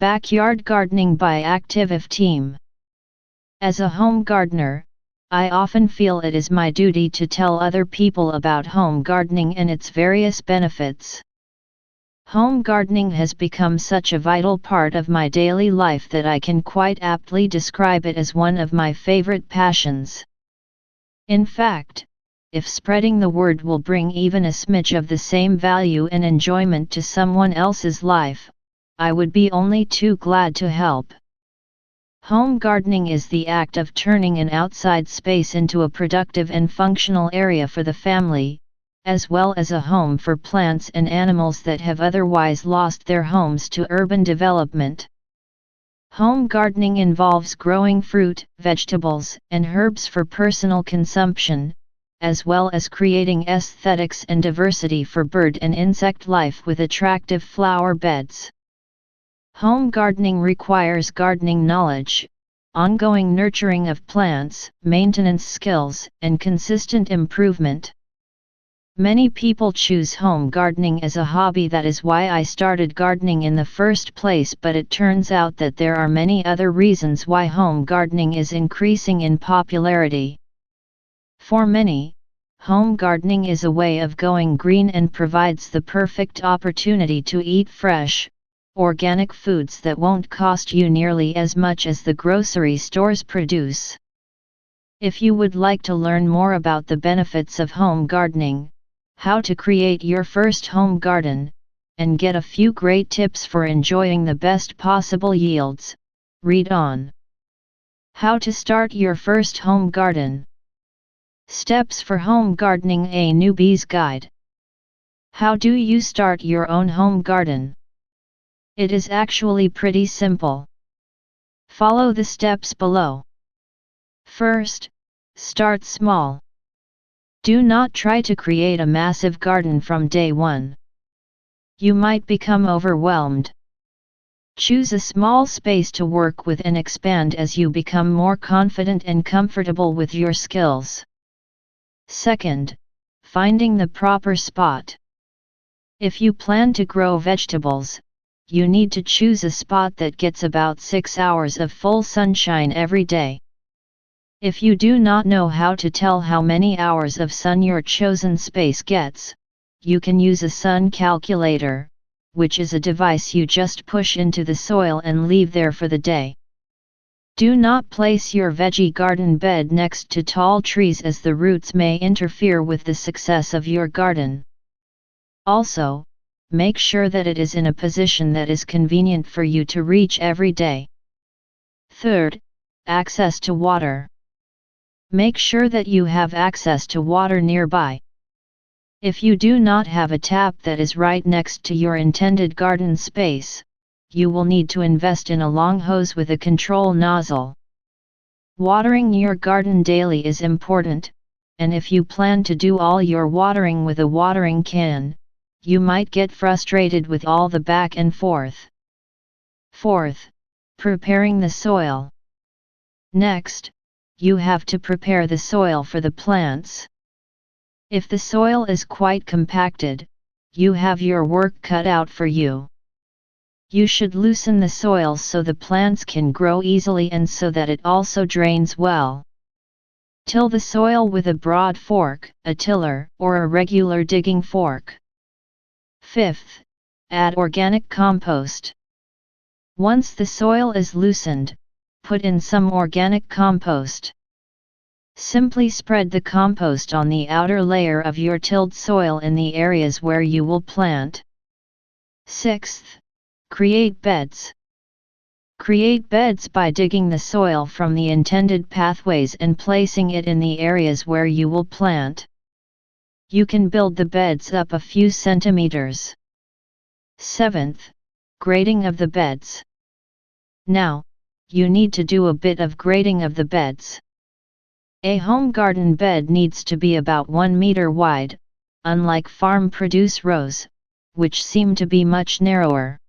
Backyard gardening by Active Team. As a home gardener, I often feel it is my duty to tell other people about home gardening and its various benefits. Home gardening has become such a vital part of my daily life that I can quite aptly describe it as one of my favorite passions. In fact, if spreading the word will bring even a smidge of the same value and enjoyment to someone else's life, I would be only too glad to help. Home gardening is the act of turning an outside space into a productive and functional area for the family, as well as a home for plants and animals that have otherwise lost their homes to urban development. Home gardening involves growing fruit, vegetables, and herbs for personal consumption, as well as creating aesthetics and diversity for bird and insect life with attractive flower beds. Home gardening requires gardening knowledge, ongoing nurturing of plants, maintenance skills, and consistent improvement. Many people choose home gardening as a hobby. That is why I started gardening in the first place, but it turns out that there are many other reasons why home gardening is increasing in popularity. For many, home gardening is a way of going green and provides the perfect opportunity to eat fresh, organic foods that won't cost you nearly as much as the grocery stores produce. If you would like to learn more about the benefits of home gardening, how to create your first home garden, and get a few great tips for enjoying the best possible yields, read on. How to start your first home garden. Steps for home gardening: a newbie's guide. How do you start your own home garden? It is actually pretty simple. Follow the steps below. First, start small. Do not try to create a massive garden from day one. You might become overwhelmed. Choose a small space to work with and expand as you become more confident and comfortable with your skills. Second, finding the proper spot. If you plan to grow vegetables, you need to choose a spot that gets about 6 hours of full sunshine every day. If you do not know how to tell how many hours of sun your chosen space gets, you can use a sun calculator, which is a device you just push into the soil and leave there for the day. Do not place your veggie garden bed next to tall trees, as the roots may interfere with the success of your garden. Also, make sure that it is in a position that is convenient for you to reach every day. Third, access to water. Make sure that you have access to water nearby. If you do not have a tap that is right next to your intended garden space, you will need to invest in a long hose with a control nozzle. Watering your garden daily is important, and if you plan to do all your watering with a watering can, you might get frustrated with all the back and forth. Fourth, preparing the soil. Next, you have to prepare the soil for the plants. If the soil is quite compacted, you have your work cut out for you. You should loosen the soil so the plants can grow easily and so that it also drains well. Till the soil with a broad fork, a tiller, or a regular digging fork. Fifth, add organic compost. Once the soil is loosened, put in some organic compost. Simply spread the compost on the outer layer of your tilled soil in the areas where you will plant. Sixth, create beds. Create beds by digging the soil from the intended pathways and placing it in the areas where you will plant. You can build the beds up a few centimeters. Seventh, grading of the beds. Now, you need to do a bit of grading of the beds. A home garden bed needs to be about 1 meter wide, unlike farm produce rows, which seem to be much narrower.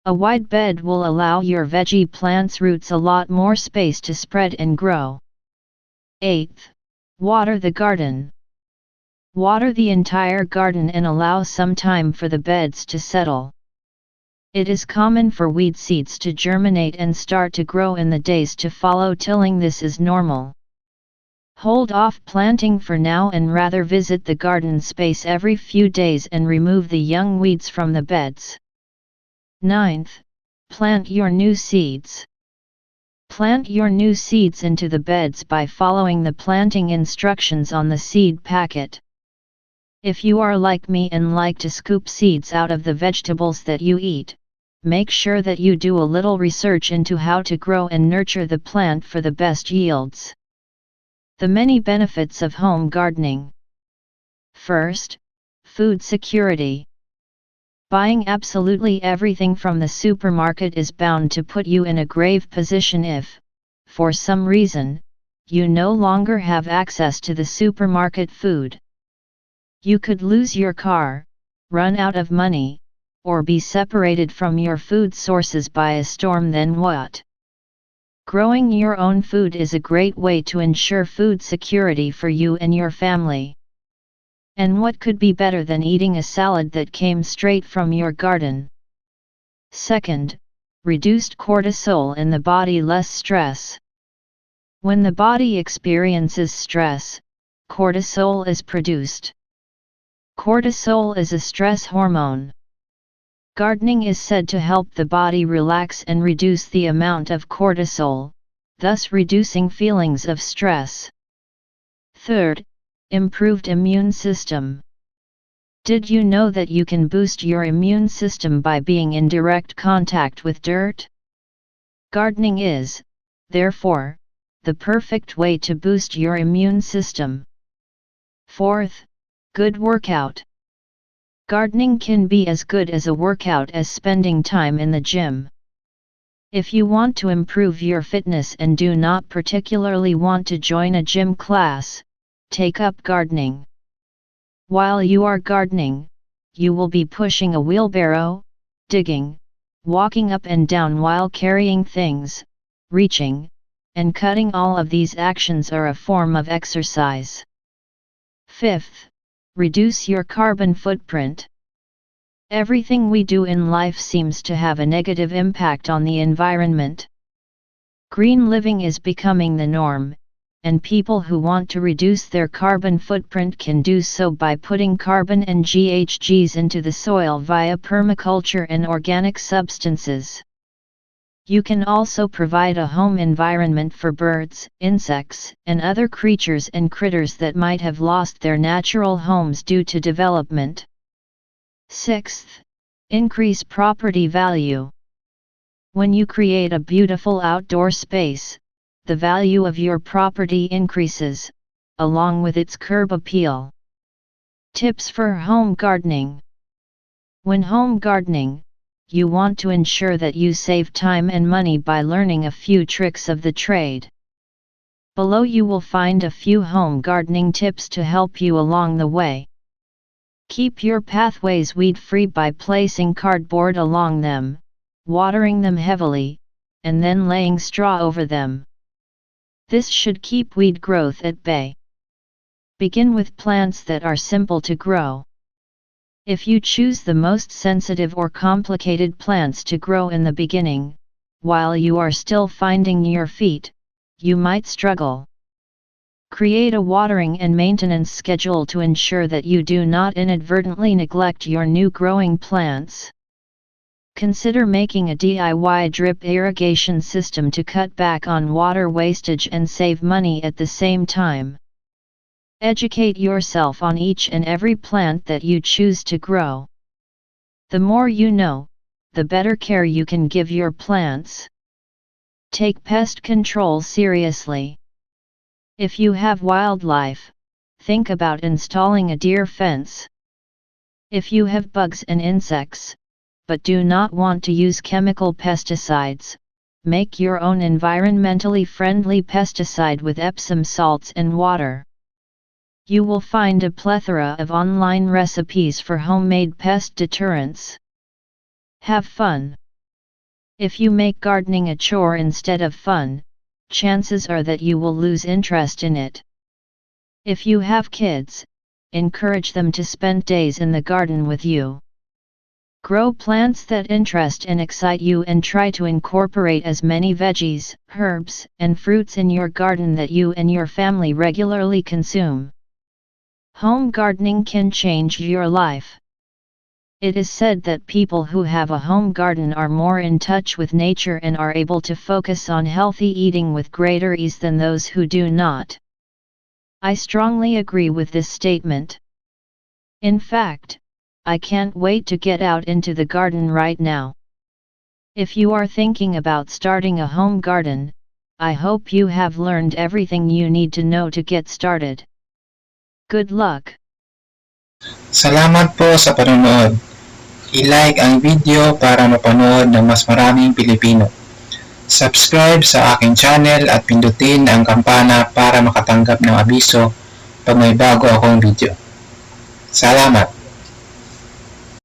A wide bed will allow your veggie plants' roots a lot more space to spread and grow. Eighth, water the garden. Water the entire garden and allow some time for the beds to settle. It is common for weed seeds to germinate and start to grow in the days to follow tilling. This is normal. Hold off planting for now and rather visit the garden space every few days and remove the young weeds from the beds. 9th. Plant your new seeds. Plant your new seeds into the beds by following the planting instructions on the seed packet. If you are like me and like to scoop seeds out of the vegetables that you eat, make sure that you do a little research into how to grow and nurture the plant for the best yields. The many benefits of home gardening. First, food security. Buying absolutely everything from the supermarket is bound to put you in a grave position if, for some reason, you no longer have access to the supermarket food. You could lose your car, run out of money, or be separated from your food sources by a storm. Then what? Growing your own food is a great way to ensure food security for you and your family. And what could be better than eating a salad that came straight from your garden? Second, reduced cortisol in the body, less stress. When the body experiences stress, cortisol is produced. Cortisol is a stress hormone. Gardening is said to help the body relax and reduce the amount of cortisol, thus reducing feelings of stress. Third, improved immune system. Did you know that you can boost your immune system by being in direct contact with dirt? Gardening is, therefore, the perfect way to boost your immune system. Fourth, good workout. Gardening can be as good as a workout as spending time in the gym. If you want to improve your fitness and do not particularly want to join a gym class, take up gardening. While you are gardening, you will be pushing a wheelbarrow, digging, walking up and down while carrying things, reaching, and cutting. All of these actions are a form of exercise. Fifth, reduce your carbon footprint. Everything we do in life seems to have a negative impact on the environment. Green living is becoming the norm, and people who want to reduce their carbon footprint can do so by putting carbon and GHGs into the soil via permaculture and organic substances. You can also provide a home environment for birds, insects, and other creatures and critters that might have lost their natural homes due to development. Sixth, increase property value. When you create a beautiful outdoor space, the value of your property increases, along with its curb appeal. Tips for home gardening. When home gardening, you want to ensure that you save time and money by learning a few tricks of the trade. Below you will find a few home gardening tips to help you along the way. Keep your pathways weed-free by placing cardboard along them, watering them heavily, and then laying straw over them. This should keep weed growth at bay. Begin with plants that are simple to grow. If you choose the most sensitive or complicated plants to grow in the beginning, while you are still finding your feet, you might struggle. Create a watering and maintenance schedule to ensure that you do not inadvertently neglect your new growing plants. Consider making a DIY drip irrigation system to cut back on water wastage and save money at the same time. Educate yourself on each and every plant that you choose to grow. The more you know, the better care you can give your plants. Take pest control seriously. If you have wildlife, think about installing a deer fence. If you have bugs and insects, but do not want to use chemical pesticides, make your own environmentally friendly pesticide with Epsom salts and water. You will find a plethora of online recipes for homemade pest deterrents. Have fun. If you make gardening a chore instead of fun, chances are that you will lose interest in it. If you have kids, encourage them to spend days in the garden with you. Grow plants that interest and excite you and try to incorporate as many veggies, herbs, and fruits in your garden that you and your family regularly consume. Home gardening can change your life. It is said that people who have a home garden are more in touch with nature and are able to focus on healthy eating with greater ease than those who do not. I strongly agree with this statement. In fact, I can't wait to get out into the garden right now. If you are thinking about starting a home garden, I hope you have learned everything you need to know to get started. Good luck! Salamat po sa panonood. I-like ang video para mapanood ng mas maraming Pilipino. Subscribe sa aking channel at pindutin ang kampana para makatanggap ng abiso pag may bago akong video. Salamat!